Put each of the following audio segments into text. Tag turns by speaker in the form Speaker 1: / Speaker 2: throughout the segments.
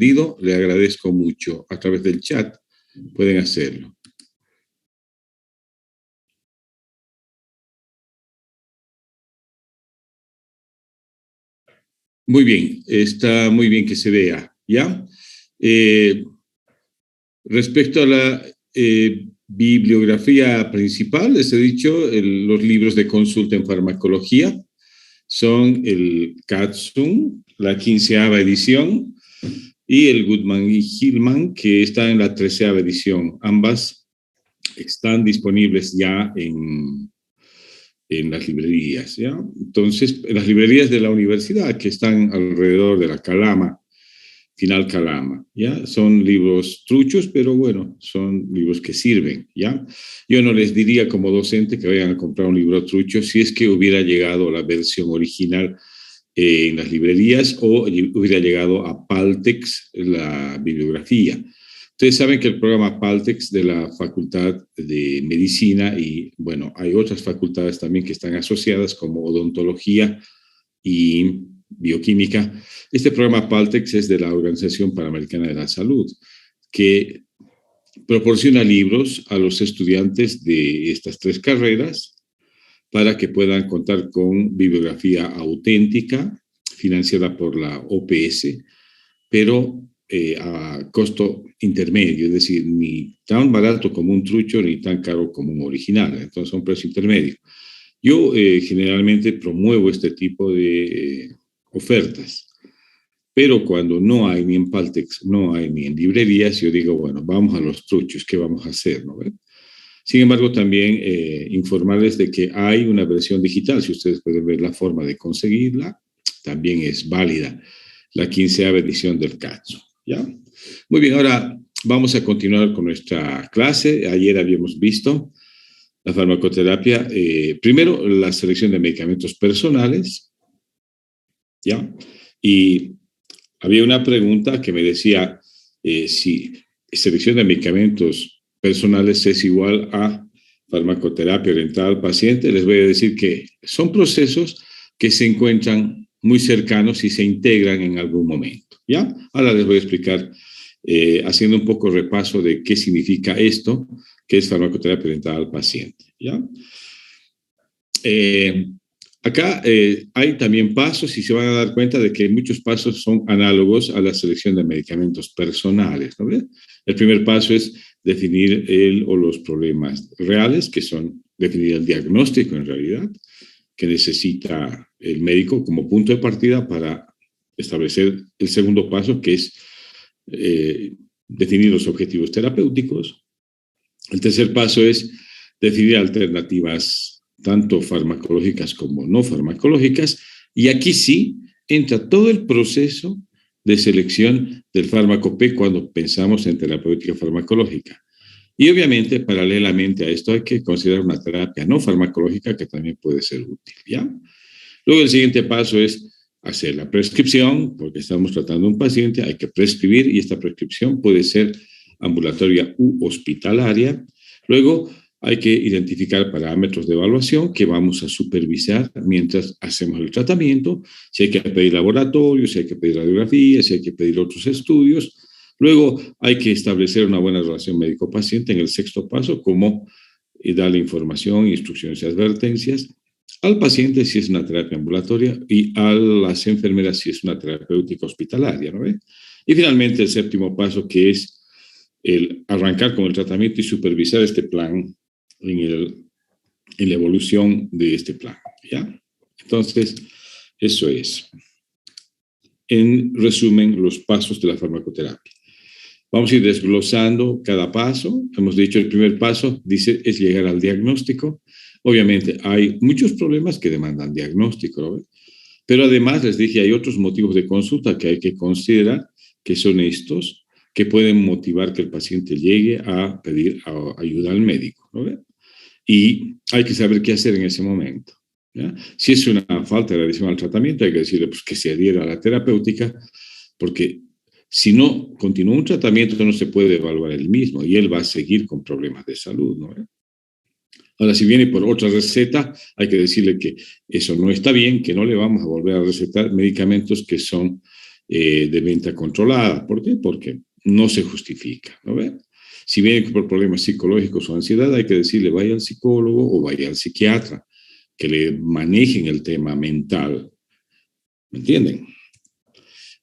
Speaker 1: entendido, le agradezco mucho. A través del chat pueden hacerlo. Muy bien, está muy bien que se vea, ¿ya? Respecto a la bibliografía principal, les he dicho, los libros de consulta en farmacología son el Katzum, la 15ª edición, y el Goodman y Hillman, que está en la 13ª edición. Ambas están disponibles ya en las librerías, ¿ya? Entonces, en las librerías de la universidad, que están alrededor de la Calama, Final Calama, ¿ya? Son libros truchos, pero bueno, son libros que sirven, ¿ya? Yo no les diría como docente que vayan a comprar un libro trucho si es que hubiera llegado la versión original en las librerías o hubiera llegado a Paltex la bibliografía. Ustedes saben que el programa Paltex de la Facultad de Medicina y, bueno, hay otras facultades también que están asociadas como odontología y bioquímica. Este programa Paltex es de la Organización Panamericana de la Salud, que proporciona libros a los estudiantes de estas 3 carreras para que puedan contar con bibliografía auténtica, financiada por la OPS, pero a costo intermedio, es decir, ni tan barato como un trucho, ni tan caro como un original. Entonces, a un precio intermedio. Yo generalmente promuevo este tipo de ofertas, pero cuando no hay ni en Paltex, no hay ni en librerías, yo digo, bueno, vamos a los truchos, ¿qué vamos a hacer? ¿No? Sin embargo, también informarles de que hay una versión digital, si ustedes pueden ver la forma de conseguirla, también es válida, la 15ª edición del Katsu, ¿ya? Muy bien, ahora vamos a continuar con nuestra clase. Ayer habíamos visto la farmacoterapia, primero la selección de medicamentos personales, ¿ya? Y había una pregunta que me decía si selección de medicamentos personales es igual a farmacoterapia orientada al paciente. Les voy a decir que son procesos que se encuentran muy cercanos y se integran en algún momento, ¿ya? Ahora les voy a explicar, haciendo un poco repaso de qué significa esto, que es farmacoterapia orientada al paciente, ¿ya? Acá hay también pasos y se van a dar cuenta de que muchos pasos son análogos a la selección de medicamentos personales, ¿no? El primer paso es definir el o los problemas reales, que son definir el diagnóstico en realidad, que necesita el médico como punto de partida para establecer el segundo paso, que es definir los objetivos terapéuticos. El tercer paso es definir alternativas tanto farmacológicas como no farmacológicas, y aquí sí entra todo el proceso de selección del fármaco P cuando pensamos en terapéutica farmacológica. Y obviamente, paralelamente a esto, hay que considerar una terapia no farmacológica que también puede ser útil, ¿ya? Luego el siguiente paso es hacer la prescripción, porque estamos tratando a un paciente, hay que prescribir y esta prescripción puede ser ambulatoria u hospitalaria. Luego hay que identificar parámetros de evaluación que vamos a supervisar mientras hacemos el tratamiento, si hay que pedir laboratorio, si hay que pedir radiografía, si hay que pedir otros estudios. Luego hay que establecer una buena relación médico-paciente en el sexto paso, como darle información, instrucciones y advertencias al paciente si es una terapia ambulatoria y a las enfermeras si es una terapéutica hospitalaria, ¿no? Y finalmente el séptimo paso, que es el arrancar con el tratamiento y supervisar este plan en la evolución de este plan, ¿ya? Entonces, eso es, en resumen, los pasos de la farmacoterapia. Vamos a ir desglosando cada paso. Hemos dicho el primer paso, dice, es llegar al diagnóstico. Obviamente hay muchos problemas que demandan diagnóstico, ¿no? Pero además les dije, hay otros motivos de consulta que hay que considerar, que son estos, que pueden motivar que el paciente llegue a pedir ayuda al médico, ¿no? Y hay que saber qué hacer en ese momento, ¿ya? Si es una falta de adhesión al tratamiento, hay que decirle pues, que se adhiera a la terapéutica, porque si no continúa un tratamiento no se puede evaluar el mismo y él va a seguir con problemas de salud, ¿no? Ahora, si viene por otra receta, hay que decirle que eso no está bien, que no le vamos a volver a recetar medicamentos que son de venta controlada. ¿Por qué? Porque no se justifica, ¿no ve? Si viene por problemas psicológicos o ansiedad, hay que decirle vaya al psicólogo o vaya al psiquiatra, que le manejen el tema mental. ¿Me entienden?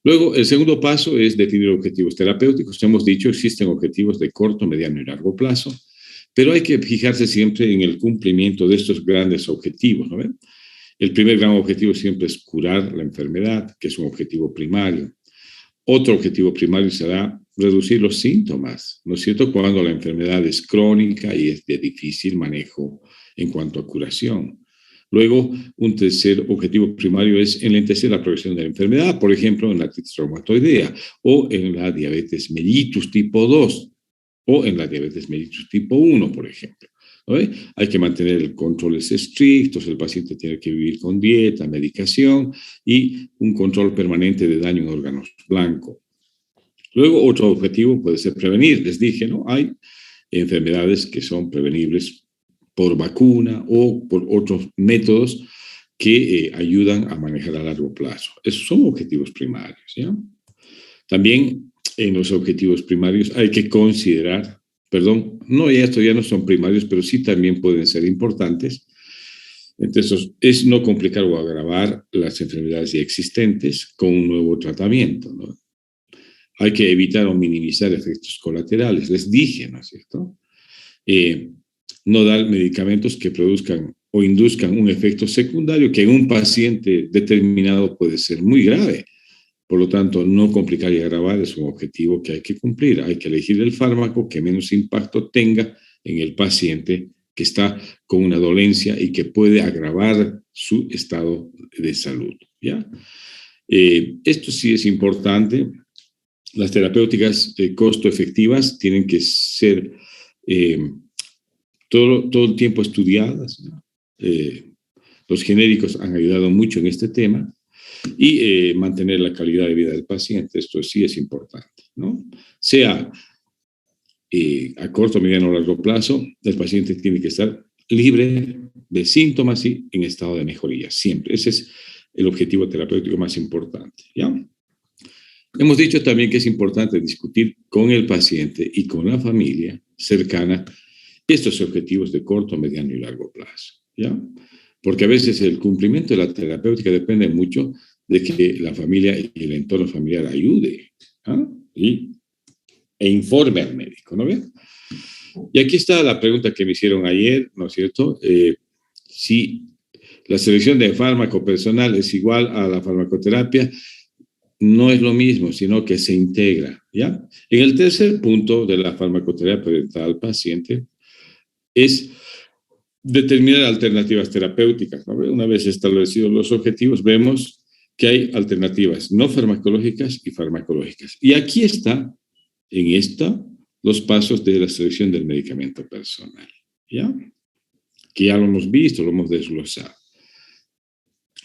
Speaker 1: Luego, el segundo paso es definir objetivos terapéuticos. Hemos dicho, existen objetivos de corto, mediano y largo plazo, pero hay que fijarse siempre en el cumplimiento de estos grandes objetivos, ¿no ven? El primer gran objetivo siempre es curar la enfermedad, que es un objetivo primario. Otro objetivo primario será reducir los síntomas, ¿no es cierto?, cuando la enfermedad es crónica y es de difícil manejo en cuanto a curación. Luego, un tercer objetivo primario es enlentecer la progresión de la enfermedad, por ejemplo, en la artritis reumatoidea o en la diabetes mellitus tipo 2 o en la diabetes mellitus tipo 1, por ejemplo. ¿No? Hay que mantener controles estrictos, el paciente tiene que vivir con dieta, medicación y un control permanente de daño en órganos blancos. Luego, otro objetivo puede ser prevenir. Les dije, ¿no? Hay enfermedades que son prevenibles por vacuna o por otros métodos que ayudan a manejar a largo plazo. Esos son objetivos primarios, ¿ya? También en los objetivos primarios hay que considerar, perdón, no, ya estos ya no son primarios, pero sí también pueden ser importantes. Entonces, es no complicar o agravar las enfermedades ya existentes con un nuevo tratamiento, ¿no? Hay que evitar o minimizar efectos colaterales. Les dije, ¿no es cierto? No dar medicamentos que produzcan o induzcan un efecto secundario que en un paciente determinado puede ser muy grave. Por lo tanto, no complicar y agravar es un objetivo que hay que cumplir. Hay que elegir el fármaco que menos impacto tenga en el paciente que está con una dolencia y que puede agravar su estado de salud, ¿ya? Esto sí es importante. Las terapéuticas costo efectivas tienen que ser todo el tiempo estudiadas, ¿no? Los genéricos han ayudado mucho en este tema y mantener la calidad de vida del paciente, esto sí es importante, ¿no? Sea a corto, mediano o largo plazo, el paciente tiene que estar libre de síntomas y en estado de mejoría, siempre. Ese es el objetivo terapéutico más importante, ¿ya? Hemos dicho también que es importante discutir con el paciente y con la familia cercana estos objetivos de corto, mediano y largo plazo, ¿ya? Porque a veces el cumplimiento de la terapéutica depende mucho de que la familia y el entorno familiar ayude, ¿ah? E informe al médico, ¿no ve? Y aquí está la pregunta que me hicieron ayer, ¿no es cierto? Si la selección de fármaco personal es igual a la farmacoterapia, no es lo mismo, sino que se integra, ¿ya? En el tercer punto de la farmacoterapia orientada al paciente es determinar alternativas terapéuticas, ¿no? Una vez establecidos los objetivos, vemos que hay alternativas no farmacológicas y farmacológicas. Y aquí está, en esta, los pasos de la selección del medicamento personal, ¿ya? Que ya lo hemos visto, lo hemos desglosado.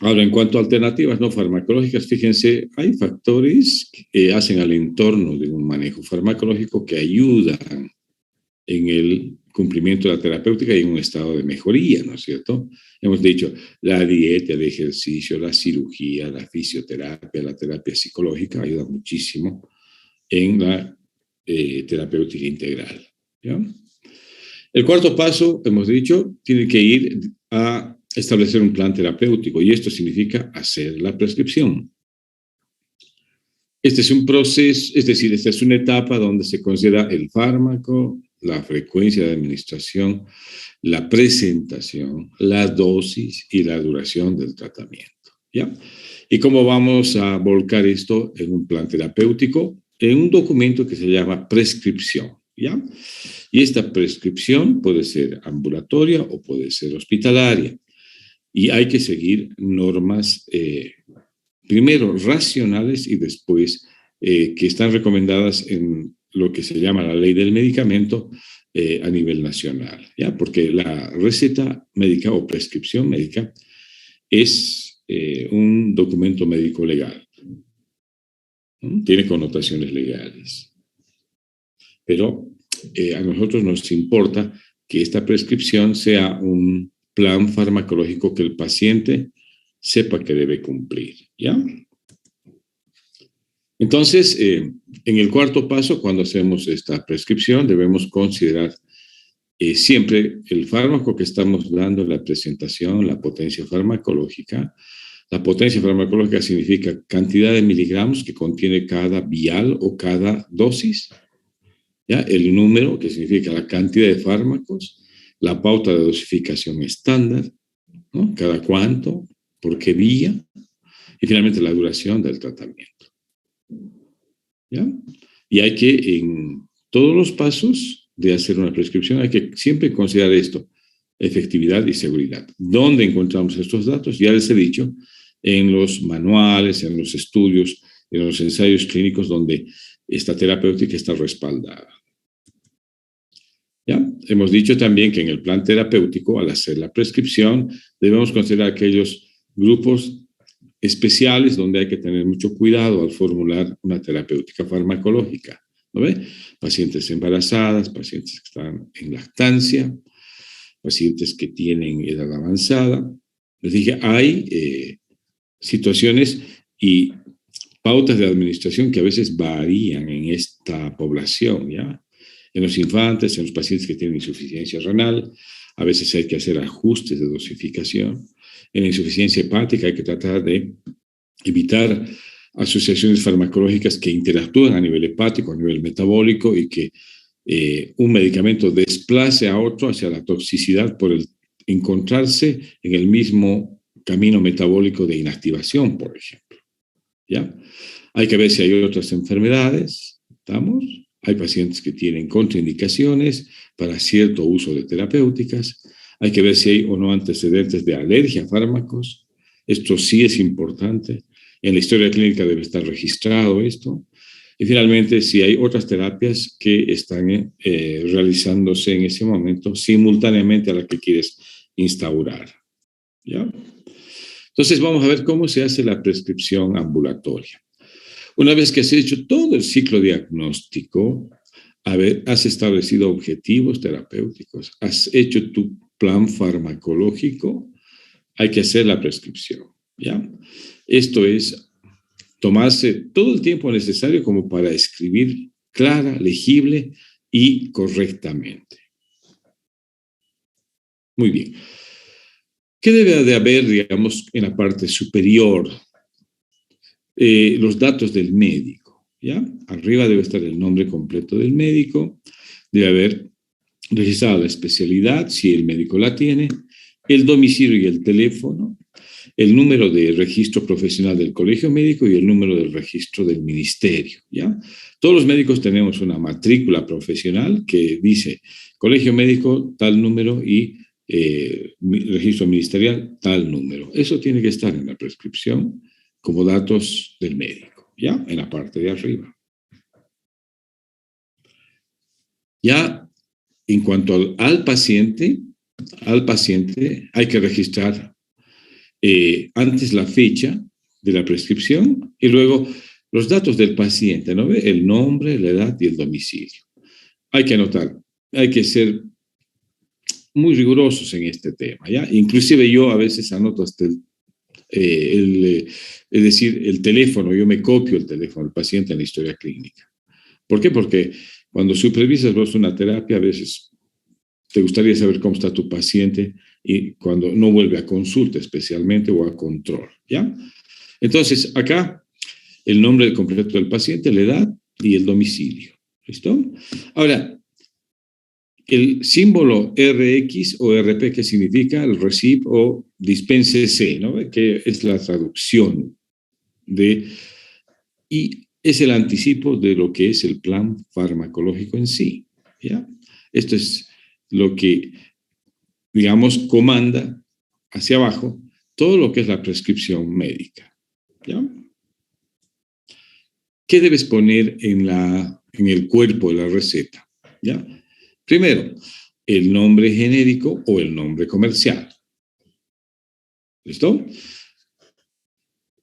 Speaker 1: Ahora, en cuanto a alternativas no farmacológicas, fíjense, hay factores que hacen al entorno de un manejo farmacológico que ayudan en el cumplimiento de la terapéutica y en un estado de mejoría, ¿no es cierto? Hemos dicho la dieta, el ejercicio, la cirugía, la fisioterapia, la terapia psicológica ayuda muchísimo en la terapéutica integral, ¿ya? El cuarto paso, hemos dicho, tiene que ir a establecer un plan terapéutico y esto significa hacer la prescripción. Este es un proceso, es decir, esta es una etapa donde se considera el fármaco, la frecuencia de administración, la presentación, la dosis y la duración del tratamiento, ¿ya? ¿Y cómo vamos a volcar esto en un plan terapéutico? En un documento que se llama prescripción, ¿ya? Y esta prescripción puede ser ambulatoria o puede ser hospitalaria. Y hay que seguir normas, primero racionales y después que están recomendadas en lo que se llama la ley del medicamento a nivel nacional, ¿ya? Porque la receta médica o prescripción médica es un documento médico legal, ¿no? Tiene connotaciones legales. Pero a nosotros nos importa que esta prescripción sea un plan farmacológico que el paciente sepa que debe cumplir, ¿ya? Entonces, en el cuarto paso, cuando hacemos esta prescripción, debemos considerar siempre el fármaco que estamos dando en la presentación, la potencia farmacológica. La potencia farmacológica significa cantidad de miligramos que contiene cada vial o cada dosis, ¿ya? El número, que significa la cantidad de fármacos, la pauta de dosificación estándar, ¿no? Cada cuánto, por qué vía, y finalmente la duración del tratamiento, ¿ya? Y hay que, en todos los pasos de hacer una prescripción, hay que siempre considerar esto, efectividad y seguridad. ¿Dónde encontramos estos datos? Ya les he dicho, en los manuales, en los estudios, en los ensayos clínicos donde esta terapéutica está respaldada. ¿Ya? Hemos dicho también que en el plan terapéutico, al hacer la prescripción, debemos considerar aquellos grupos especiales donde hay que tener mucho cuidado al formular una terapéutica farmacológica. ¿No ve? Pacientes embarazadas, pacientes que están en lactancia, pacientes que tienen edad avanzada. Les dije, hay situaciones y pautas de administración que a veces varían en esta población, ¿ya? En los infantes, en los pacientes que tienen insuficiencia renal, a veces hay que hacer ajustes de dosificación. En la insuficiencia hepática hay que tratar de evitar asociaciones farmacológicas que interactúan a nivel hepático, a nivel metabólico y que un medicamento desplace a otro hacia la toxicidad por el encontrarse en el mismo camino metabólico de inactivación, por ejemplo. ¿Ya? Hay que ver si hay otras enfermedades, ¿estamos? Hay pacientes que tienen contraindicaciones para cierto uso de terapéuticas. Hay que ver si hay o no antecedentes de alergia a fármacos. Esto sí es importante. En la historia clínica debe estar registrado esto. Y finalmente, si hay otras terapias que están realizándose en ese momento simultáneamente a la que quieres instaurar. ¿Ya? Entonces, vamos a ver cómo se hace la prescripción ambulatoria. Una vez que has hecho todo el ciclo diagnóstico, has establecido objetivos terapéuticos, has hecho tu plan farmacológico, hay que hacer la prescripción, ¿ya? Esto es tomarse todo el tiempo necesario como para escribir clara, legible y correctamente. Muy bien. ¿Qué debe de haber, digamos, en la parte superior? Los datos del médico, ¿ya? Arriba debe estar el nombre completo del médico, debe haber registrado la especialidad, si el médico la tiene, el domicilio y el teléfono, el número de registro profesional del colegio médico y el número del registro del ministerio, ¿ya? Todos los médicos tenemos una matrícula profesional que dice colegio médico tal número y registro ministerial tal número. Eso tiene que estar en la prescripción como datos del médico, ¿ya? En la parte de arriba. Ya en cuanto al paciente hay que registrar antes la fecha de la prescripción y luego los datos del paciente, ¿no ve? El nombre, la edad y el domicilio. Hay que anotar, hay que ser muy rigurosos en este tema, ¿ya? Inclusive yo a veces anoto hasta es decir, el teléfono, yo me copio el teléfono del paciente en la historia clínica. ¿Por qué? Porque cuando supervisas vos una terapia, a veces te gustaría saber cómo está tu paciente y cuando no vuelve a consulta especialmente o a control, ¿ya? Entonces, acá el nombre completo del paciente, la edad y el domicilio, ¿listo? Ahora, el símbolo RX o RP, que significa el receipt o dispénsese, ¿no? Que es la traducción y es el anticipo de lo que es el plan farmacológico en sí, ¿ya? Esto es lo que, digamos, comanda hacia abajo todo lo que es la prescripción médica, ¿ya? ¿Qué debes poner en el cuerpo de la receta? ¿Ya? Primero, el nombre genérico o el nombre comercial. ¿Listo?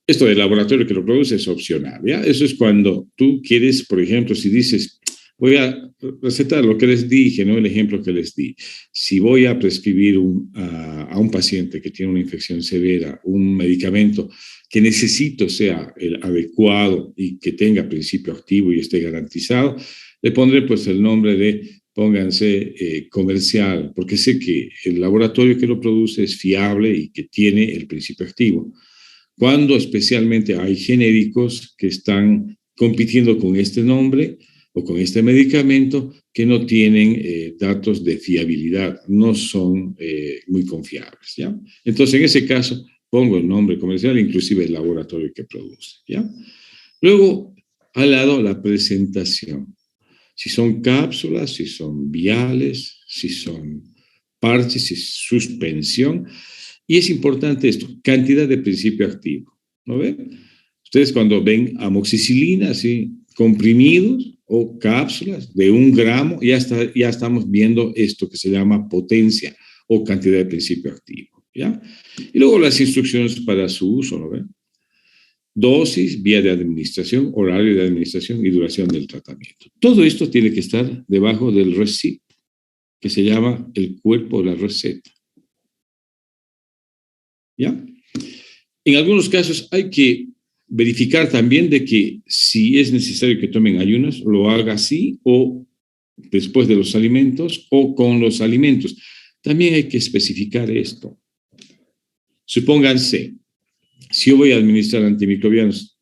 Speaker 1: Esto del laboratorio que lo produce es opcional, ¿ya? Eso es cuando tú quieres, por ejemplo, si dices, voy a recetar lo que les dije, ¿no? El ejemplo que les di. Si voy a prescribir a un paciente que tiene una infección severa, un medicamento que necesito sea el adecuado y que tenga principio activo y esté garantizado, le pondré pues el nombre de, pónganse, comercial, porque sé que el laboratorio que lo produce es fiable y que tiene el principio activo. Cuando especialmente hay genéricos que están compitiendo con este nombre o con este medicamento que no tienen datos de fiabilidad, no son muy confiables, ¿ya? Entonces, en ese caso, pongo el nombre comercial, inclusive el laboratorio que produce, ¿ya? Luego, al lado, la presentación. Si son cápsulas, si son viales, si son parches, si es suspensión. Y es importante esto, cantidad de principio activo, ¿no ven? Ustedes cuando ven amoxicilina, ¿sí? Comprimidos o cápsulas de 1 gramo, ya estamos viendo esto que se llama potencia o cantidad de principio activo, ¿ya? Y luego las instrucciones para su uso, ¿no ven? Dosis, vía de administración, horario de administración y duración del tratamiento. Todo esto tiene que estar debajo del receipt, que se llama el cuerpo de la receta, ¿ya? En algunos casos hay que verificar también de que si es necesario que tomen ayunas, lo haga así o después de los alimentos o con los alimentos. También hay que especificar esto. Supónganse, si yo voy a administrar antimicrobianos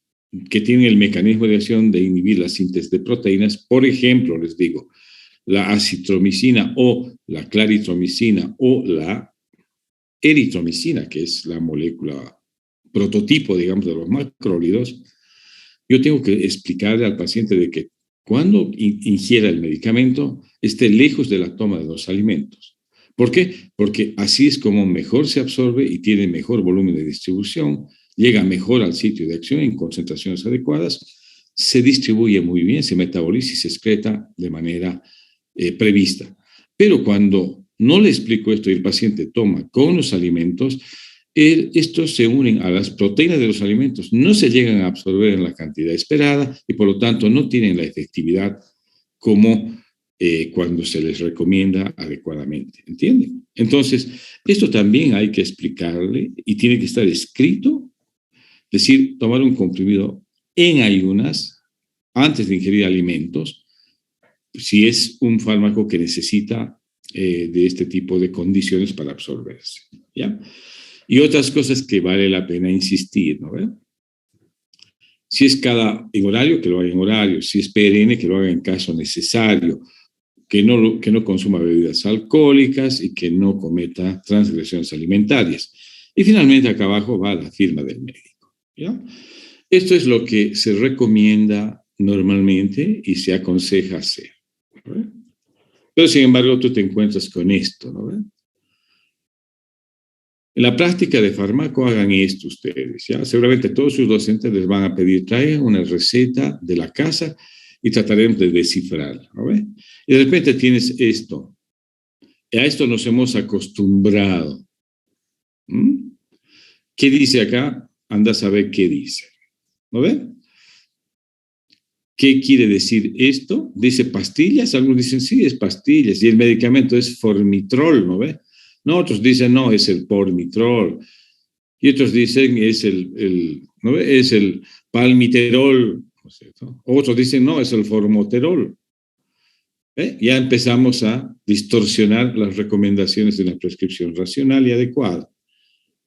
Speaker 1: que tienen el mecanismo de acción de inhibir la síntesis de proteínas, por ejemplo, les digo, la acitromicina o la claritromicina o la eritromicina, que es la molécula prototipo, digamos, de los macrólidos, yo tengo que explicarle al paciente de que cuando ingiera el medicamento esté lejos de la toma de los alimentos. ¿Por qué? Porque así es como mejor se absorbe y tiene mejor volumen de distribución, llega mejor al sitio de acción en concentraciones adecuadas, se distribuye muy bien, se metaboliza y se excreta de manera prevista. Pero cuando no le explico esto y el paciente toma con los alimentos, estos se unen a las proteínas de los alimentos, no se llegan a absorber en la cantidad esperada y por lo tanto no tienen la efectividad como cuando se les recomienda adecuadamente. ¿Entienden? Entonces, esto también hay que explicarle y tiene que estar escrito, es decir, tomar un comprimido en ayunas antes de ingerir alimentos, si es un fármaco que necesita de este tipo de condiciones para absorberse, ¿ya? Y otras cosas que vale la pena insistir, ¿no? Si es en horario, que lo haga en horario. Si es PRN, que lo haga en caso necesario. Que no consuma bebidas alcohólicas y que no cometa transgresiones alimentarias. Y finalmente, acá abajo va la firma del médico, ¿ya? Esto es lo que se recomienda normalmente y se aconseja hacer, ¿no? Pero, sin embargo, tú te encuentras con esto, ¿no? En la práctica de fármaco hagan esto ustedes, ¿ya? Seguramente todos sus docentes les van a pedir, traigan una receta de la casa y trataremos de descifrarla, ¿no? Y de repente tienes esto. A esto nos hemos acostumbrado. ¿Mm? ¿Qué dice acá? Anda a saber qué dice. ¿No ven? ¿Qué quiere decir esto? Dice pastillas, algunos dicen sí, es pastillas, y el medicamento es formitrol, ¿no ve? No, otros dicen no, es el pormitrol, y otros dicen ¿no ve? Es el palmiterol, ¿no es cierto? Otros dicen no, es el formoterol. Ya empezamos a distorsionar las recomendaciones de una prescripción racional y adecuada.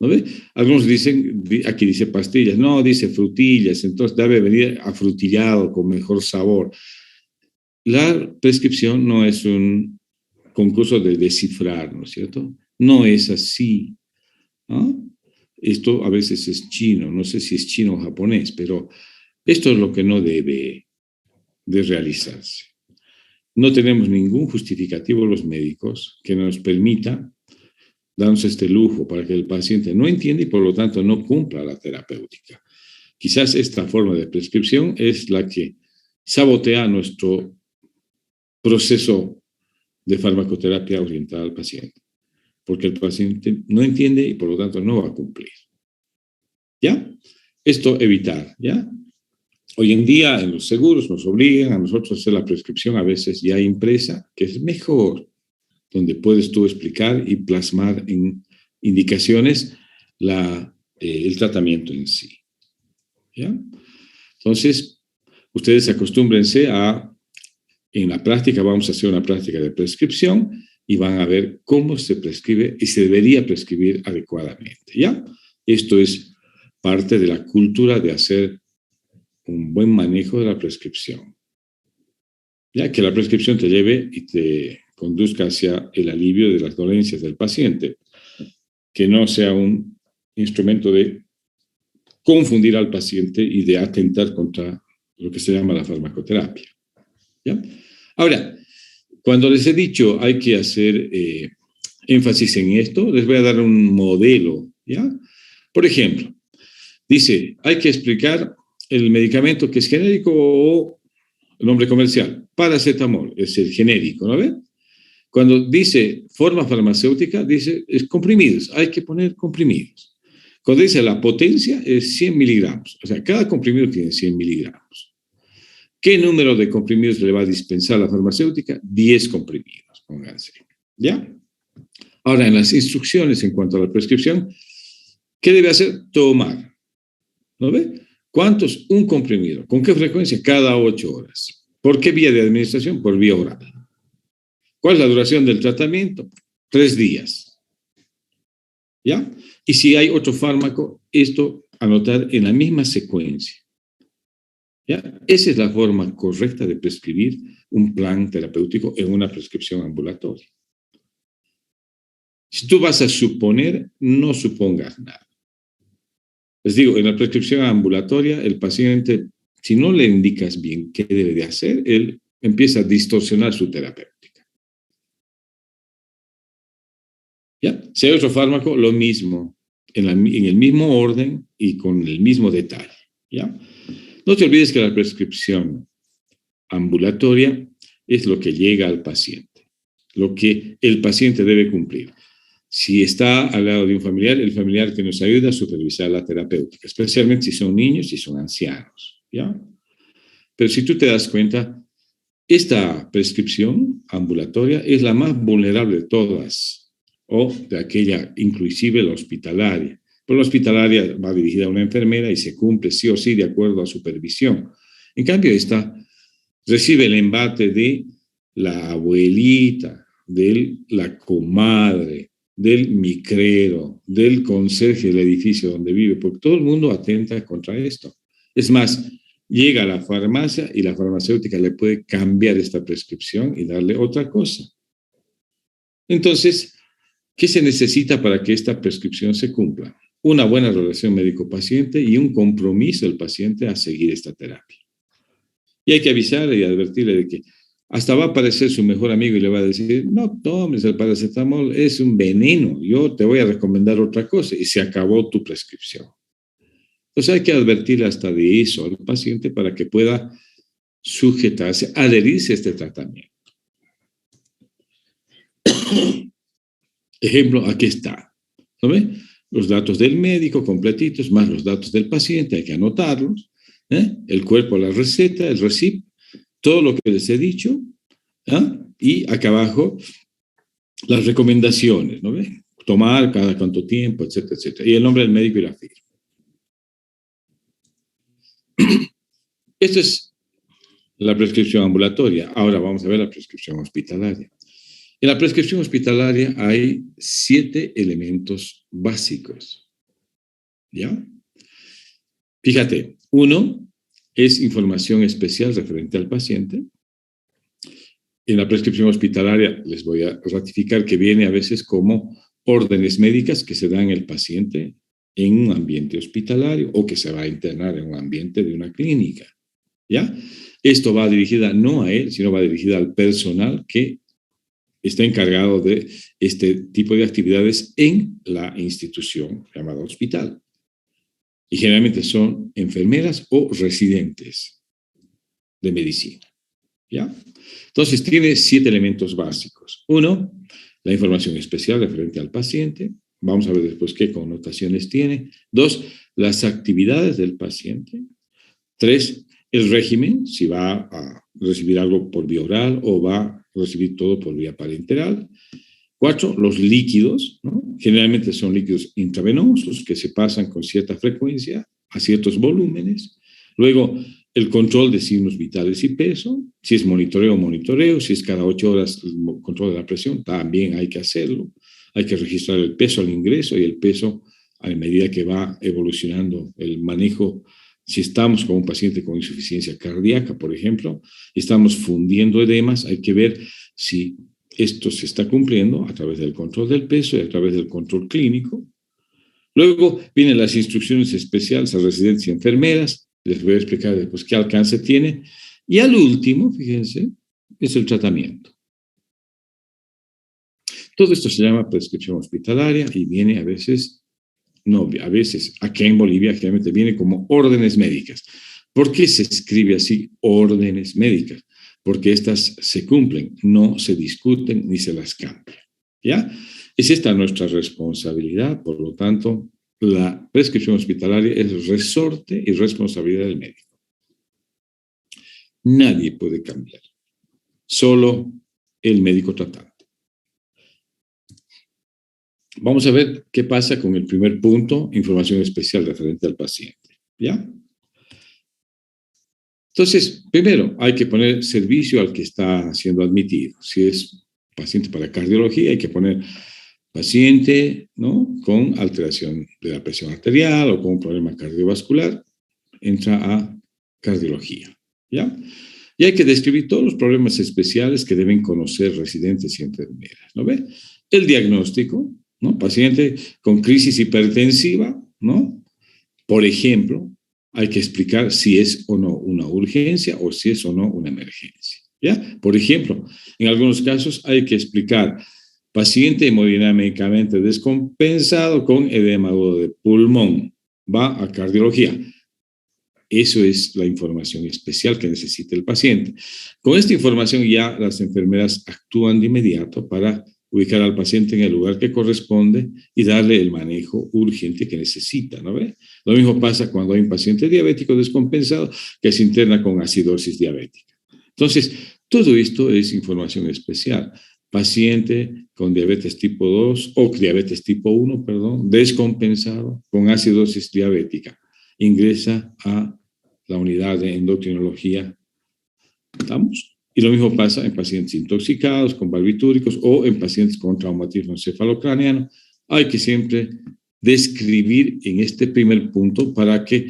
Speaker 1: ¿No ve? Algunos dicen, aquí dice pastillas, no, dice frutillas, entonces debe venir afrutillado con mejor sabor. La prescripción no es un concurso de descifrar, ¿no es cierto? No es así, ¿no? Esto a veces es chino, no sé si es chino o japonés, pero esto es lo que no debe de realizarse. No tenemos ningún justificativo los médicos que nos permita darnos este lujo para que el paciente no entienda y por lo tanto no cumpla la terapéutica. Quizás esta forma de prescripción es la que sabotea nuestro proceso de farmacoterapia orientada al paciente, porque el paciente no entiende y por lo tanto no va a cumplir. ¿Ya? Esto evitar, ¿ya? Hoy en día en los seguros nos obligan a nosotros a hacer la prescripción a veces ya impresa, que es mejor, donde puedes tú explicar y plasmar en indicaciones el tratamiento en sí. ¿Ya? Entonces, ustedes acostúmbrense en la práctica, vamos a hacer una práctica de prescripción y van a ver cómo se prescribe y se debería prescribir adecuadamente. ¿Ya? Esto es parte de la cultura de hacer un buen manejo de la prescripción. Ya que la prescripción te lleve y te conduzca hacia el alivio de las dolencias del paciente, que no sea un instrumento de confundir al paciente y de atentar contra lo que se llama la farmacoterapia. ¿Ya? Ahora, cuando les he dicho hay que hacer énfasis en esto, les voy a dar un modelo. ¿Ya? Por ejemplo, dice, hay que explicar el medicamento que es genérico o el nombre comercial. Paracetamol es el genérico, ¿no ven? Cuando dice forma farmacéutica, dice es comprimidos, hay que poner comprimidos. Cuando dice la potencia es 100 miligramos, o sea, cada comprimido tiene 100 miligramos. ¿Qué número de comprimidos le va a dispensar la farmacéutica? 10 comprimidos, pónganse. ¿Ya? Ahora, en las instrucciones en cuanto a la prescripción, ¿qué debe hacer? Tomar. ¿No ve? ¿Cuántos? Un comprimido. ¿Con qué frecuencia? Cada 8 horas. ¿Por qué vía de administración? Por vía oral. ¿Cuál es la duración del tratamiento? 3 días. ¿Ya? Y si hay otro fármaco, esto anotar en la misma secuencia. ¿Ya? Esa es la forma correcta de prescribir un plan terapéutico en una prescripción ambulatoria. Si tú vas a suponer, no supongas nada. Les digo, en la prescripción ambulatoria, el paciente, si no le indicas bien qué debe de hacer, él empieza a distorsionar su terapéutica. ¿Ya? Si hay otro fármaco, lo mismo, en el mismo orden y con el mismo detalle. ¿Ya? No te olvides que la prescripción ambulatoria es lo que llega al paciente, lo que el paciente debe cumplir. Si está al lado de un familiar, el familiar que nos ayuda a supervisar la terapéutica, especialmente si son niños y son ancianos. ¿Ya? Pero si tú te das cuenta, esta prescripción ambulatoria es la más vulnerable de todas, o de aquella, inclusive la hospitalaria. Por la hospitalaria va dirigida a una enfermera y se cumple sí o sí de acuerdo a supervisión. En cambio, esta recibe el embate de la abuelita, de la comadre, del micrero, del conserje del edificio donde vive, porque todo el mundo atenta contra esto. Es más, llega a la farmacia y la farmacéutica le puede cambiar esta prescripción y darle otra cosa. Entonces, ¿qué se necesita para que esta prescripción se cumpla? Una buena relación médico-paciente y un compromiso del paciente a seguir esta terapia. Y hay que avisarle y advertirle de que hasta va a aparecer su mejor amigo y le va a decir, no tomes el paracetamol, es un veneno, yo te voy a recomendar otra cosa, y se acabó tu prescripción. Entonces hay que advertirle hasta de eso al paciente para que pueda sujetarse, adherirse a este tratamiento. Ejemplo, aquí está. ¿No ve? Los datos del médico completitos, más los datos del paciente, hay que anotarlos. El cuerpo, la receta, el recibo, todo lo que les he dicho. Y acá abajo, las recomendaciones, ¿no ve? Tomar cada cuánto tiempo, etcétera, etcétera. Y el nombre del médico y la firma. Esto es la prescripción ambulatoria. Ahora vamos a ver la prescripción hospitalaria. En la prescripción hospitalaria hay 7 elementos básicos. ¿Ya? Fíjate, 1 es información especial referente al paciente. En la prescripción hospitalaria les voy a ratificar que viene a veces como órdenes médicas que se dan al paciente en un ambiente hospitalario o que se va a internar en un ambiente de una clínica. ¿Ya? Esto va dirigida no a él, sino va dirigida al personal que está encargado de este tipo de actividades en la institución llamada hospital. Y generalmente son enfermeras o residentes de medicina. ¿Ya? Entonces tiene 7 elementos básicos. 1, la información especial referente al paciente. Vamos a ver después qué connotaciones tiene. 2, las actividades del paciente. 3, el régimen, si va a recibir algo por vía oral o va a recibir todo por vía parenteral. 4, los líquidos, ¿no? Generalmente son líquidos intravenosos que se pasan con cierta frecuencia a ciertos volúmenes. Luego, el control de signos vitales y peso, si es monitoreo, si es cada 8 horas el control de la presión, también hay que hacerlo. Hay que registrar el peso al ingreso y el peso a medida que va evolucionando el manejo. Si estamos con un paciente con insuficiencia cardíaca, por ejemplo, estamos fundiendo edemas, hay que ver si esto se está cumpliendo a través del control del peso y a través del control clínico. Luego vienen las instrucciones especiales a residentes y enfermeras. Les voy a explicar pues, qué alcance tiene. Y al último, fíjense, es el tratamiento. Todo esto se llama prescripción hospitalaria y viene a veces, aquí en Bolivia generalmente viene como órdenes médicas. ¿Por qué se escribe así órdenes médicas? Porque estas se cumplen, no se discuten ni se las cambian. ¿Ya? Es esta nuestra responsabilidad, por lo tanto, la prescripción hospitalaria es resorte y responsabilidad del médico. Nadie puede cambiar, solo el médico tratante. Vamos a ver qué pasa con el primer punto, información especial referente al paciente. ¿Ya? Entonces, primero, hay que poner servicio al que está siendo admitido. Si es paciente para cardiología, hay que poner paciente, ¿no?, con alteración de la presión arterial o con un problema cardiovascular, entra a cardiología, ¿ya? Y hay que describir todos los problemas especiales que deben conocer residentes y enfermeras, ¿no ve? El diagnóstico, ¿no? Paciente con crisis hipertensiva, ¿no? Por ejemplo, hay que explicar si es o no una urgencia o si es o no una emergencia, ¿ya? Por ejemplo, en algunos casos hay que explicar paciente hemodinámicamente descompensado con edema agudo de pulmón, va a cardiología. Eso es la información especial que necesita el paciente. Con esta información ya las enfermeras actúan de inmediato para ubicar al paciente en el lugar que corresponde y darle el manejo urgente que necesita, ¿no ve? Lo mismo pasa cuando hay un paciente diabético descompensado que se interna con acidosis diabética. Entonces, todo esto es información especial. Paciente con diabetes tipo 2 o diabetes tipo 1, perdón, descompensado con acidosis diabética. Ingresa a la unidad de endocrinología. ¿Estamos? Y lo mismo pasa en pacientes intoxicados con barbitúricos o en pacientes con traumatismo encefalocraneano. Hay que siempre describir en este primer punto para que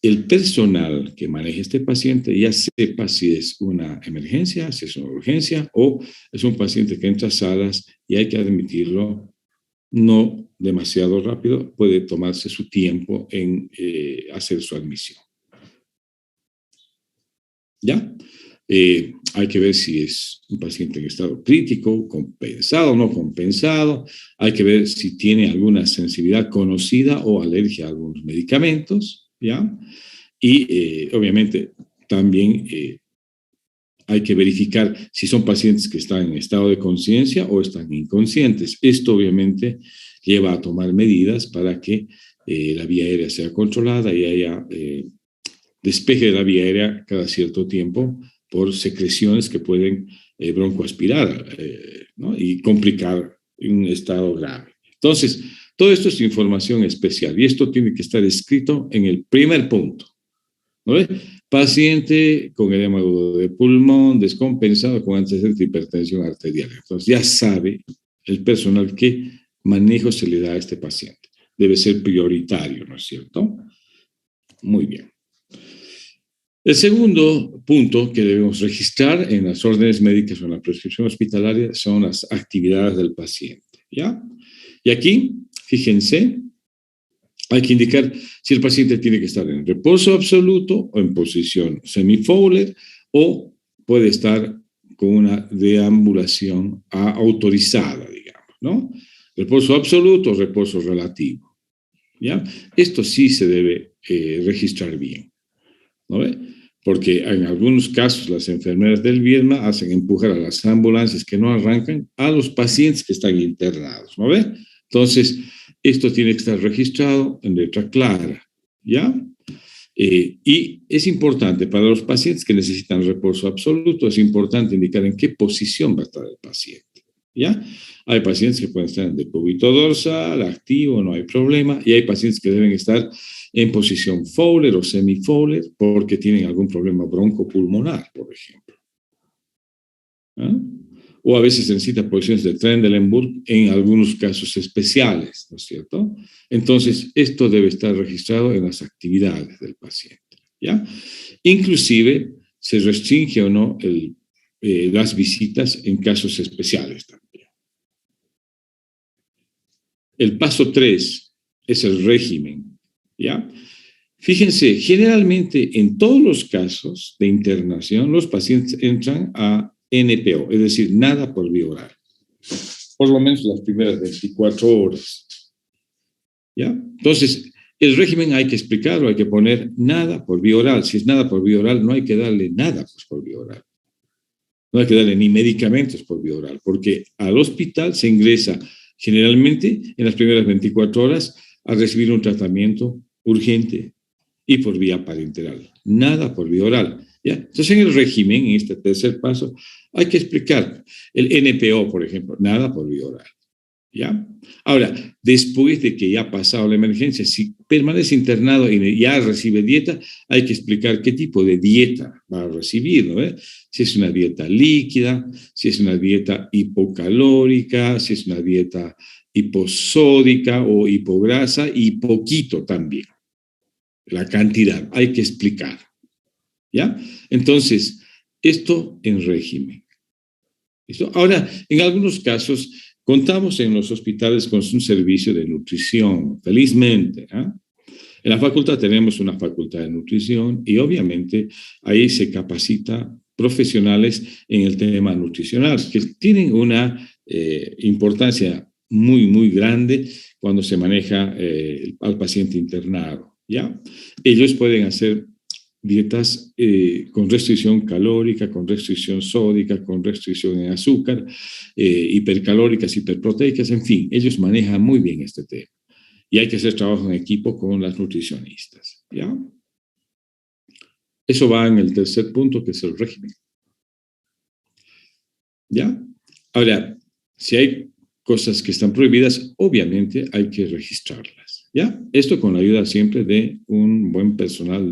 Speaker 1: el personal que maneje este paciente ya sepa si es una emergencia, si es una urgencia o es un paciente que entra a salas y hay que admitirlo no demasiado rápido, puede tomarse su tiempo en hacer su admisión. ¿Ya? Hay que ver si es un paciente en estado crítico, compensado o no compensado. Hay que ver si tiene alguna sensibilidad conocida o alergia a algunos medicamentos, ¿ya? Y obviamente también hay que verificar si son pacientes que están en estado de conciencia o están inconscientes. Esto obviamente lleva a tomar medidas para que la vía aérea sea controlada y haya despeje de la vía aérea cada cierto tiempo por secreciones que pueden broncoaspirar, ¿no?, y complicar un estado grave. Entonces, todo esto es información especial y esto tiene que estar escrito en el primer punto, ¿no ve? Paciente con edema agudo de pulmón, descompensado con antecedentes de hipertensión arterial. Entonces, ya sabe el personal qué manejo se le da a este paciente. Debe ser prioritario, ¿no es cierto? Muy bien. El segundo punto que debemos registrar en las órdenes médicas o en la prescripción hospitalaria son las actividades del paciente, ¿ya? Y aquí, fíjense, hay que indicar si el paciente tiene que estar en reposo absoluto o en posición semi-Fowler o puede estar con una deambulación autorizada, digamos, ¿no? Reposo absoluto o reposo relativo, ¿ya? Esto sí se debe registrar bien, ¿no ve? Porque en algunos casos las enfermeras del Viedma hacen empujar a las ambulancias que no arrancan a los pacientes que están internados, ¿no ve? Entonces, esto tiene que estar registrado en letra clara, ¿ya? Y es importante para los pacientes que necesitan reposo absoluto, es importante indicar en qué posición va a estar el paciente. ¿Ya? Hay pacientes que pueden estar en decúbito dorsal, activo, no hay problema, y hay pacientes que deben estar en posición Fowler o semi-Fowler porque tienen algún problema broncopulmonar, por ejemplo. ¿Ah? O a veces necesita posiciones de Trendelenburg en algunos casos especiales, ¿no es cierto? Entonces, esto debe estar registrado en las actividades del paciente, ¿ya? Inclusive, se restringe o no las visitas en casos especiales también. El paso 3 es el régimen, ¿ya? Fíjense, generalmente en todos los casos de internación, los pacientes entran a NPO, es decir, nada por vía oral. Por lo menos las primeras 24 horas. ¿Ya? Entonces, el régimen hay que explicarlo, hay que poner nada por vía oral. Si es nada por vía oral, no hay que darle nada pues, por vía oral. No hay que darle ni medicamentos por vía oral, porque al hospital se ingresa generalmente en las primeras 24 horas a recibir un tratamiento urgente y por vía parenteral. Nada por vía oral. ¿Ya? Entonces, en el régimen, en este tercer paso, hay que explicar el NPO, por ejemplo, nada por vía oral. ¿Ya? Ahora, después de que ya ha pasado la emergencia, si permanece internado y ya recibe dieta, hay que explicar qué tipo de dieta va a recibir, ¿no? Si es una dieta líquida, si es una dieta hipocalórica, si es una dieta hiposódica o hipograsa y poquito también. La cantidad, hay que explicar. ¿Ya? Entonces, esto en régimen. ¿Listo? Ahora, en algunos casos, contamos en los hospitales con un servicio de nutrición, felizmente. En la facultad tenemos una facultad de nutrición y obviamente ahí se capacita profesionales en el tema nutricional, que tienen una importancia muy, muy grande cuando se maneja al paciente internado. ¿Ya? Ellos pueden hacer dietas con restricción calórica, con restricción sódica, con restricción en azúcar, hipercalóricas, hiperproteicas, en fin, ellos manejan muy bien este tema. Y hay que hacer trabajo en equipo con las nutricionistas. ¿Ya? Eso va en el tercer punto, que es el régimen. ¿Ya? Ahora, si hay cosas que están prohibidas, obviamente hay que registrarlas. ¿Ya? Esto con la ayuda siempre de un buen personal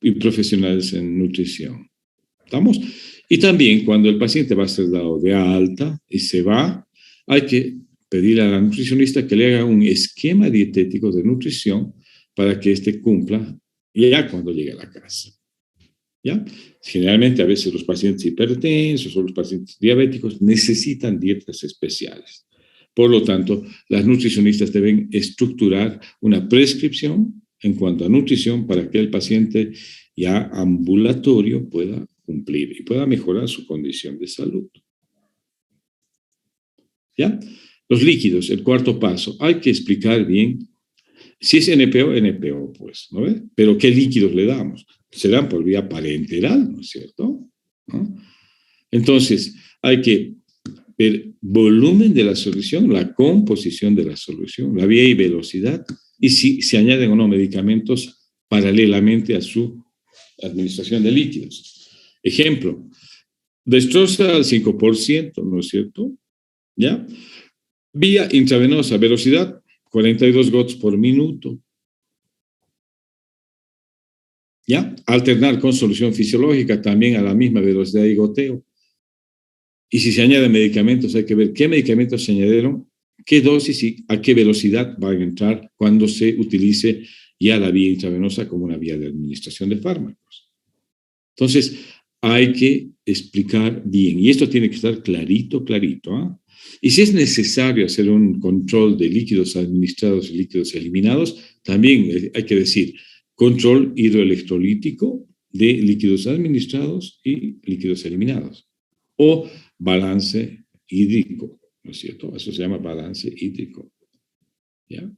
Speaker 1: y profesionales en nutrición. ¿Estamos? Y también cuando el paciente va a ser dado de alta y se va, hay que pedir a la nutricionista que le haga un esquema dietético de nutrición para que éste cumpla ya cuando llegue a la casa. ¿Ya? Generalmente a veces los pacientes hipertensos o los pacientes diabéticos necesitan dietas especiales. Por lo tanto, las nutricionistas deben estructurar una prescripción en cuanto a nutrición para que el paciente ya ambulatorio pueda cumplir y pueda mejorar su condición de salud. ¿Ya? Los líquidos, el cuarto paso, hay que explicar bien si es NPO, NPO, pues, ¿no ves? Pero ¿qué líquidos le damos? Se dan por vía parenteral, ¿no es cierto? ¿No? Entonces, hay que ver volumen de la solución, la composición de la solución, la vía y velocidad, y si se añaden o no medicamentos paralelamente a su administración de líquidos. Ejemplo, destroza al 5%, ¿no es cierto? ¿Ya? Vía intravenosa, velocidad, 42 gotas por minuto. ¿Ya? Alternar con solución fisiológica también a la misma velocidad y goteo. Y si se añaden medicamentos, hay que ver qué medicamentos se añadieron, qué dosis y a qué velocidad van a entrar cuando se utilice ya la vía intravenosa como una vía de administración de fármacos. Entonces, hay que explicar bien. Y esto tiene que estar clarito, clarito. ¿Eh? Y si es necesario hacer un control de líquidos administrados y líquidos eliminados, también hay que decir control hidroelectrolítico de líquidos administrados y líquidos eliminados. O balance hídrico, ¿no es cierto? Eso se llama balance hídrico. ¿Ya?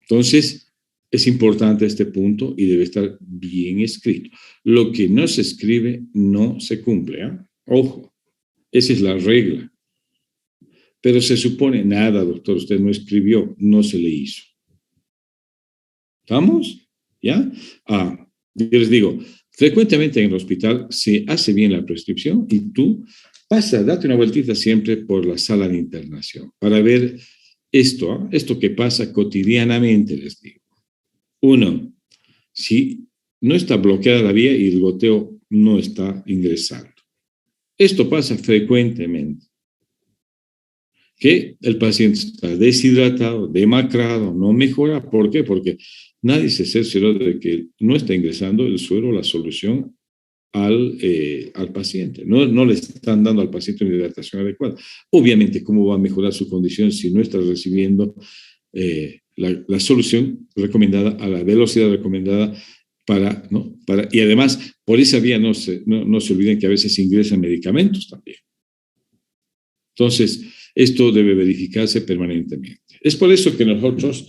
Speaker 1: Entonces, es importante este punto y debe estar bien escrito. Lo que no se escribe no se cumple. ¿Eh? Ojo, esa es la regla. Pero se supone, nada, doctor, usted no escribió, no se le hizo. ¿Estamos? ¿Ya? Yo les digo, frecuentemente en el hospital se hace bien la prescripción y tú pasa, date una vueltita siempre por la sala de internación para ver esto que pasa cotidianamente, les digo. Uno, si no está bloqueada la vía y el goteo no está ingresando. Esto pasa frecuentemente, que el paciente está deshidratado, demacrado, no mejora. ¿Por qué? Porque nadie se cercioró de que no está ingresando el suero, la solución al paciente. No le están dando al paciente una hidratación adecuada. Obviamente, ¿cómo va a mejorar su condición si no está recibiendo la solución recomendada a la velocidad recomendada y además, por esa vía no se olviden que a veces ingresan medicamentos también. Entonces, esto debe verificarse permanentemente. Es por eso que nosotros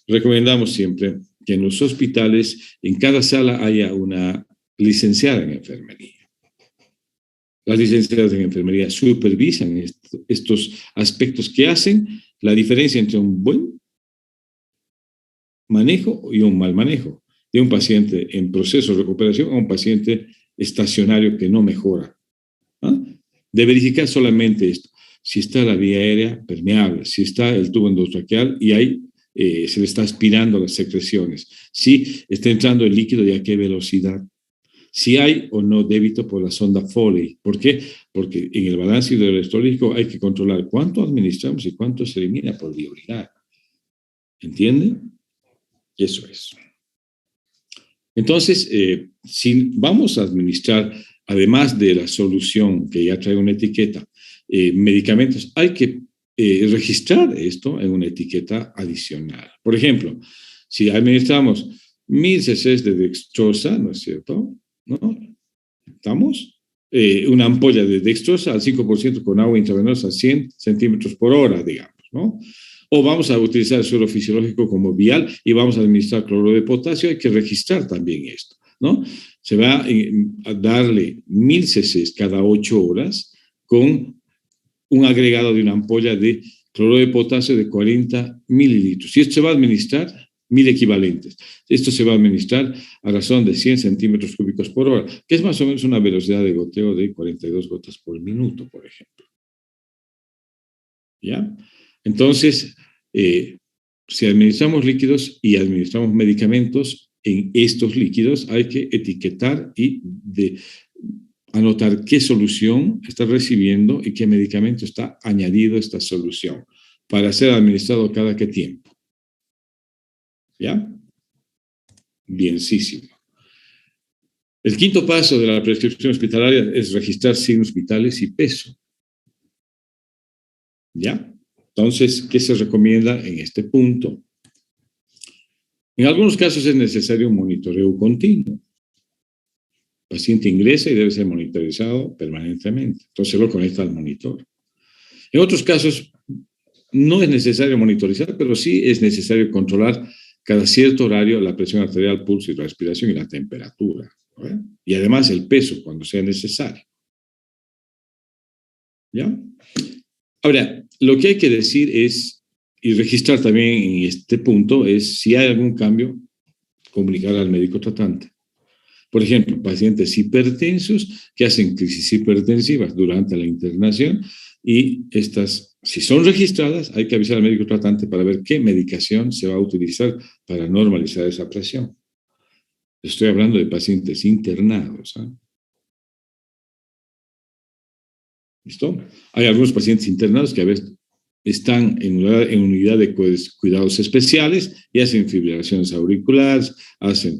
Speaker 1: recomendamos siempre que en los hospitales, en cada sala haya una licenciada en enfermería. Las licenciadas en enfermería supervisan estos aspectos que hacen la diferencia entre un buen manejo y un mal manejo de un paciente en proceso de recuperación a un paciente estacionario que no mejora. ¿Ah? De verificar solamente esto. Si está la vía aérea permeable, si está el tubo endotraqueal y ahí se le está aspirando las secreciones, si está entrando el líquido y a qué velocidad, si hay o no débito por la sonda Foley. ¿Por qué? Porque en el balance hidroelectrólico hay que controlar cuánto administramos y cuánto se elimina por vía urinaria. ¿Entienden? Eso es. Entonces, si vamos a administrar, además de la solución que ya trae una etiqueta, medicamentos, hay que registrar esto en una etiqueta adicional. Por ejemplo, si administramos 1000 cc de dextrosa, ¿no es cierto? ¿No? ¿Estamos? Una ampolla de dextrosa al 5% con agua intravenosa a 100 centímetros por hora, digamos, ¿no? O vamos a utilizar el suelo fisiológico como vial y vamos a administrar cloruro de potasio, hay que registrar también esto, ¿no? Se va a darle 1000 cc cada 8 horas con un agregado de una ampolla de cloruro de potasio de 40 mililitros. Y esto se va a administrar 1000 equivalentes. Esto se va a administrar a razón de 100 centímetros cúbicos por hora, que es más o menos una velocidad de goteo de 42 gotas por minuto, por ejemplo. ¿Ya? Entonces, si administramos líquidos y administramos medicamentos, en estos líquidos hay que etiquetar y anotar qué solución está recibiendo y qué medicamento está añadido a esta solución para ser administrado cada qué tiempo. ¿Ya? Bienísimo. El quinto paso de la prescripción hospitalaria es registrar signos vitales y peso. ¿Ya? Entonces, ¿qué se recomienda en este punto? En algunos casos es necesario un monitoreo continuo. El paciente ingresa y debe ser monitorizado permanentemente. Entonces lo conecta al monitor. En otros casos no es necesario monitorizar, pero sí es necesario controlar cada cierto horario la presión arterial, pulso y respiración y la temperatura. ¿Verdad? Y además el peso cuando sea necesario. ¿Ya? Ahora, lo que hay que decir es, y registrar también en este punto, es si hay algún cambio, comunicar al médico tratante. Por ejemplo, pacientes hipertensos que hacen crisis hipertensivas durante la internación y estas, si son registradas, hay que avisar al médico tratante para ver qué medicación se va a utilizar para normalizar esa presión. Estoy hablando de pacientes internados. ¿Eh? ¿Listo? Hay algunos pacientes internados que a veces están en unidad de cuidados especiales y hacen fibrilaciones auriculares, hacen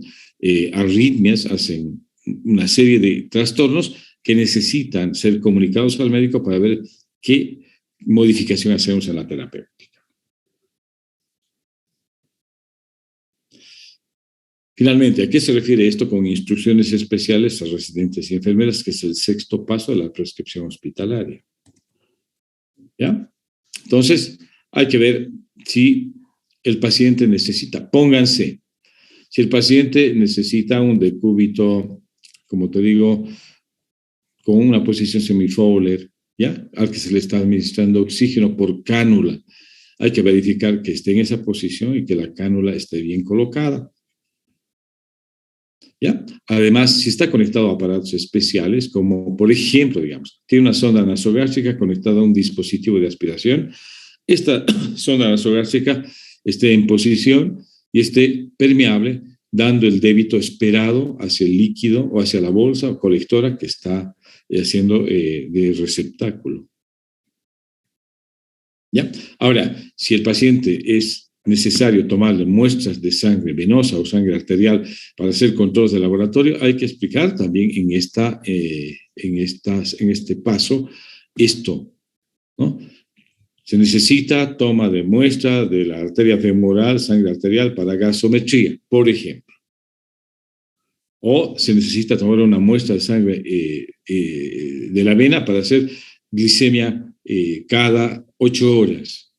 Speaker 1: arritmias, hacen una serie de trastornos que necesitan ser comunicados al médico para ver qué modificación hacemos en la terapéutica. Finalmente, ¿a qué se refiere esto con instrucciones especiales a residentes y enfermeras, que es el sexto paso de la prescripción hospitalaria? ¿Ya? Entonces, hay que ver si el paciente necesita, pónganse, si el paciente necesita un decúbito, como te digo, con una posición semifowler, ¿ya? Al que se le está administrando oxígeno por cánula, hay que verificar que esté en esa posición y que la cánula esté bien colocada. ¿Ya? Además, si está conectado a aparatos especiales, como por ejemplo, digamos, tiene una sonda nasogástrica conectada a un dispositivo de aspiración, esta sonda nasogástrica esté en posición y esté permeable, dando el débito esperado hacia el líquido o hacia la bolsa o colectora que está haciendo de receptáculo. ¿Ya? Ahora, si el paciente es necesario tomarle muestras de sangre venosa o sangre arterial para hacer controles de laboratorio, hay que explicar también en este paso esto, ¿no? Se necesita toma de muestra de la arteria femoral, sangre arterial para gasometría, por ejemplo. O se necesita tomar una muestra de sangre de la vena para hacer glicemia cada 8 horas.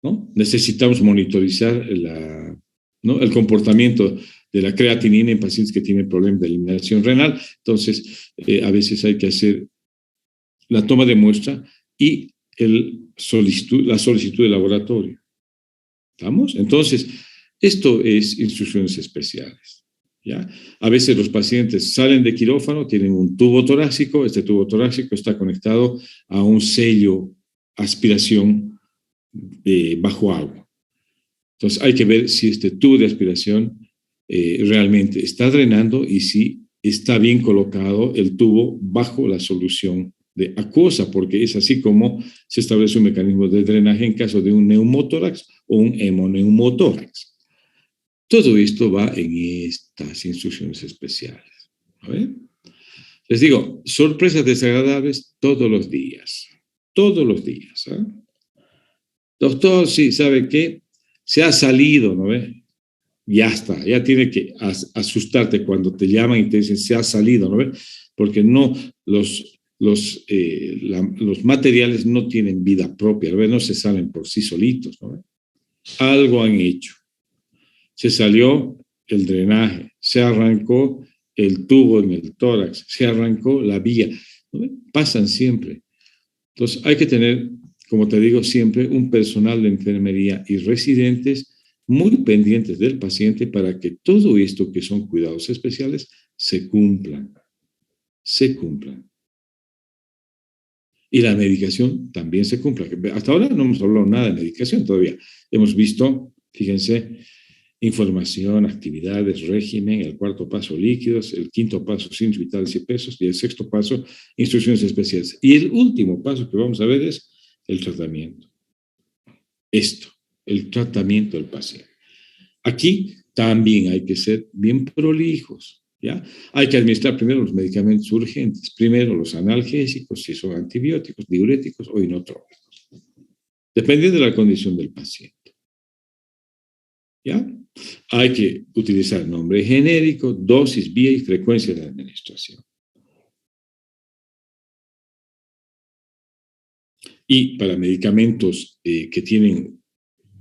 Speaker 1: ¿No? Necesitamos monitorizar ¿no? el comportamiento de la creatinina en pacientes que tienen problemas de eliminación renal. Entonces, a veces hay que hacer la toma de muestra y la solicitud de laboratorio. ¿Estamos? Entonces, esto es instrucciones especiales. ¿Ya? A veces los pacientes salen de quirófano, tienen un tubo torácico, este tubo torácico está conectado a un sello aspiración bajo agua. Entonces hay que ver si este tubo de aspiración realmente está drenando y si está bien colocado el tubo bajo la solución de acuosa, porque es así como se establece un mecanismo de drenaje en caso de un neumotórax o un hemoneumotórax. Todo esto va en estas instrucciones especiales. ¿A ver? Les digo, sorpresas desagradables todos los días. Todos los días. ¿Eh? Doctor, sí, ¿sabe qué? Se ha salido, ¿no ve? Ya está, ya tiene que asustarte cuando te llaman y te dicen se ha salido, ¿no ve? Porque no, los materiales no tienen vida propia, ¿no ve? No se salen por sí solitos, ¿no ve? Algo han hecho. Se salió el drenaje, se arrancó el tubo en el tórax, se arrancó la vía, ¿no ve? Pasan siempre. Entonces hay que tener, como te digo siempre, un personal de enfermería y residentes muy pendientes del paciente para que todo esto que son cuidados especiales se cumplan. Se cumplan. Y la medicación también se cumpla. Hasta ahora no hemos hablado nada de medicación todavía. Hemos visto, fíjense, información, actividades, régimen, el cuarto paso líquidos, el quinto paso signos vitales y pesos y el sexto paso instrucciones especiales. Y el último paso que vamos a ver es el tratamiento. Esto, el tratamiento del paciente. Aquí también hay que ser bien prolijos, ¿ya? Hay que administrar primero los medicamentos urgentes, primero los analgésicos, si son antibióticos, diuréticos o inotrópicos, dependiendo de la condición del paciente, ¿ya? Hay que utilizar nombre genérico, dosis, vía y frecuencia de administración. Y para medicamentos que tienen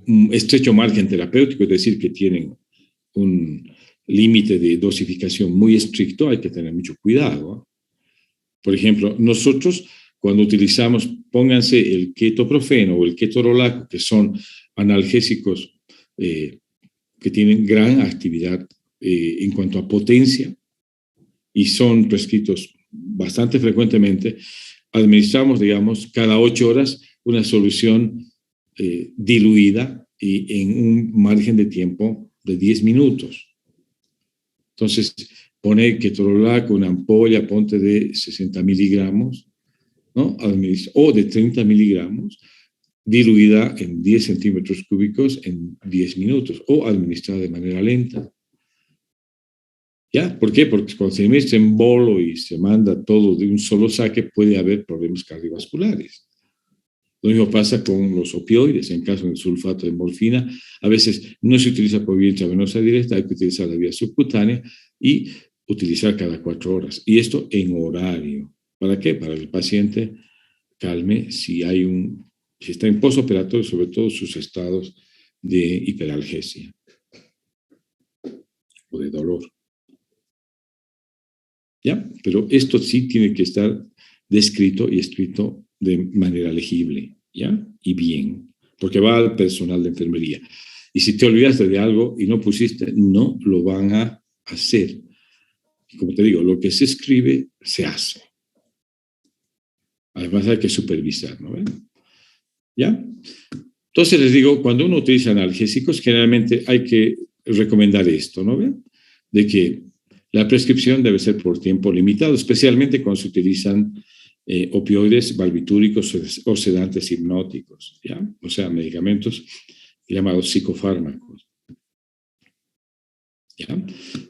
Speaker 1: un estrecho margen terapéutico, es decir, que tienen un límite de dosificación muy estricto, hay que tener mucho cuidado. Por ejemplo, nosotros cuando utilizamos, pónganse el ketoprofeno o el ketorolaco, que son analgésicos que tienen gran actividad en cuanto a potencia y son prescritos bastante frecuentemente, administramos, digamos, cada 8 horas una solución diluida y en un margen de tiempo de 10 minutos. Entonces, pone ketorolaco, una ampolla, ponte de 60 miligramos, ¿no? O de 30 miligramos, diluida en 10 centímetros cúbicos en 10 minutos o administrada de manera lenta. ¿Ya? ¿Por qué? Porque cuando se administra en bolo y se manda todo de un solo saque, puede haber problemas cardiovasculares. Lo mismo pasa con los opioides, en caso del sulfato de morfina. A veces no se utiliza por vía intravenosa directa, hay que utilizar la vía subcutánea y utilizar cada 4 horas. Y esto en horario. ¿Para qué? Para que el paciente calme si está en postoperatorio, sobre todo sus estados de hiperalgesia o de dolor. ¿Ya? Pero esto sí tiene que estar descrito y escrito de manera legible, ¿ya? Y bien, porque va al personal de enfermería. Y si te olvidaste de algo y no pusiste, no lo van a hacer. Y como te digo, lo que se escribe, se hace. Además hay que supervisar, ¿no ven? ¿Ya? Entonces les digo, cuando uno utiliza analgésicos, generalmente hay que recomendar esto, ¿no ven? De que la prescripción debe ser por tiempo limitado, especialmente cuando se utilizan opioides, barbitúricos o sedantes hipnóticos, ¿ya? O sea, medicamentos llamados psicofármacos. ¿Ya?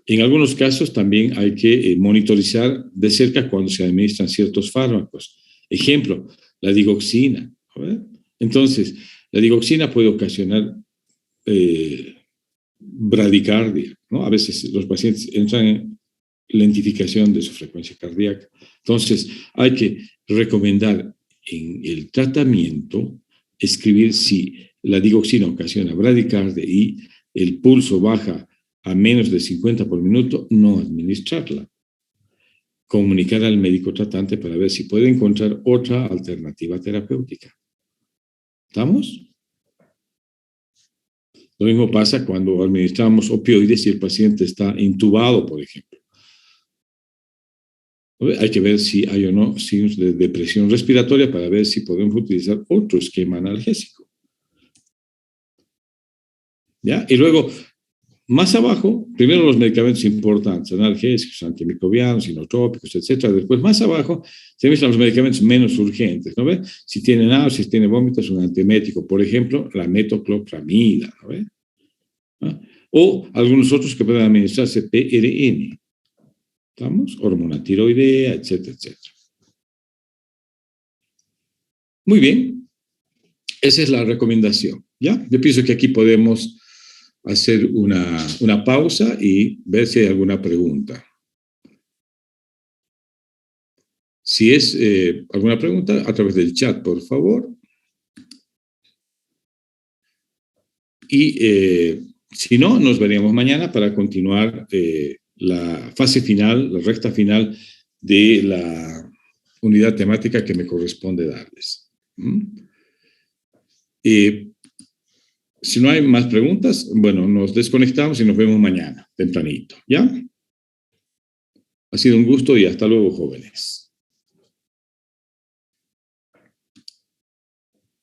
Speaker 1: En algunos casos también hay que monitorizar de cerca cuando se administran ciertos fármacos. Ejemplo, la digoxina. ¿No? Entonces, la digoxina puede ocasionar bradicardia, ¿no? A veces los pacientes entran en lentificación de su frecuencia cardíaca. Entonces, hay que recomendar en el tratamiento escribir si la digoxina ocasiona bradicardia y el pulso baja a menos de 50 por minuto, no administrarla. Comunicar al médico tratante para ver si puede encontrar otra alternativa terapéutica. ¿Estamos? Lo mismo pasa cuando administramos opioides y el paciente está intubado, por ejemplo. Hay que ver si hay o no signos de depresión respiratoria para ver si podemos utilizar otro esquema analgésico. ¿Ya? Y luego, más abajo, primero los medicamentos importantes, analgésicos, antimicrobianos, inotrópicos, etc. Después, más abajo, se ven los medicamentos menos urgentes, ¿no ve? Si tiene náuseas, si tiene vómitos, un antiemético, por ejemplo, la metoclopramida, ¿no ve? ¿Ah? O algunos otros que pueden administrarse PRN, ¿estamos? Hormona tiroidea, etcétera, etcétera. Muy bien, esa es la recomendación, ¿ya? Yo pienso que aquí podemos hacer una pausa y ver si hay alguna pregunta. Si es alguna pregunta, a través del chat, por favor. Y si no, nos veríamos mañana para continuar la fase final, la recta final de la unidad temática que me corresponde darles. Si no hay más preguntas, bueno, nos desconectamos y nos vemos mañana, tempranito, ¿ya? Ha sido un gusto y hasta luego, jóvenes.